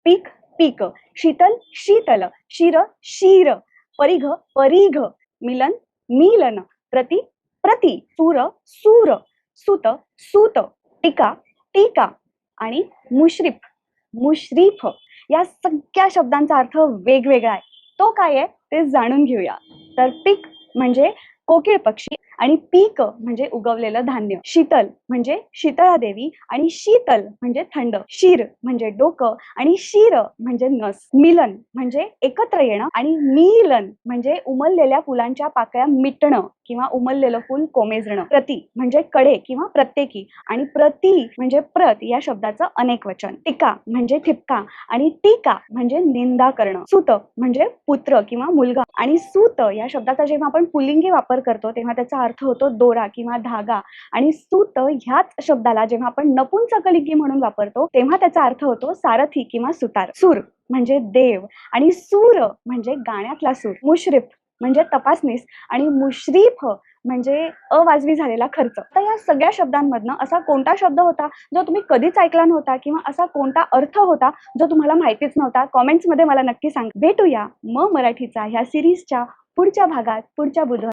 पीक पीक, शीतल शीतल, शिर शीर, परिघ परीघ, मिलन मीलन, प्रति प्रति, सूर सूर, सुत सूत, टीका टीका आणि मुश्रीफ मुश्रीफ या सगळ्या शब्दांचा अर्थ वेगवेगळा आहे. तो काय आहे ते जाणून घेऊया. तर पीक म्हणजे कोकिळ पक्षी आणि पीक म्हणजे उगवलेलं धान्य. शीतल म्हणजे शीतळा देवी आणि शीतल म्हणजे थंड. शीर म्हणजे डोकं आणि शीर म्हणजे नस. मिलन म्हणजे एकत्र येणं आणि मीलन म्हणजे उमललेल्या फुलांच्या पाकळ्या मिटणं किंवा उमललेलं फुल कोमेजणं. प्रति म्हणजे कडे किंवा प्रत्येकी आणि प्रति म्हणजे प्रत या शब्दाचं अनेक वचन. टीका म्हणजे ठिपका आणि टीका म्हणजे निंदा करणं. सुत म्हणजे पुत्र किंवा मुलगा आणि सूत या शब्दाचा जेव्हा आपण पुल्लिंगी वापर करतो तेव्हा त्याचा अर्थ होतो दोरा किंवा धागा आणि सूत ह्याच शब्दाला जेव्हा आपण नपुंसकलिंगी म्हणून वापरतो तेव्हा त्याचा अर्थ होतो सारथी किंवा सुतार. सूर म्हणजे देव आणि सूर म्हणजे गाण्यातला सूर. मुश्रीफ म्हणजे तपासनीस आणि मुश्रीफ म्हणजे अवाजवी झालेला खर्च. तर या सगळ्या शब्दांमधनं असा कोणता शब्द होता जो तुम्ही कधीच ऐकला नव्हता किंवा असा कोणता अर्थ होता जो तुम्हाला माहितीच नव्हता? कॉमेंट्स मध्ये मला नक्की सांगा. भेटूया मराठीचा ह्या सिरीजच्या पुढच्या भागात पुढच्या बुधवारी.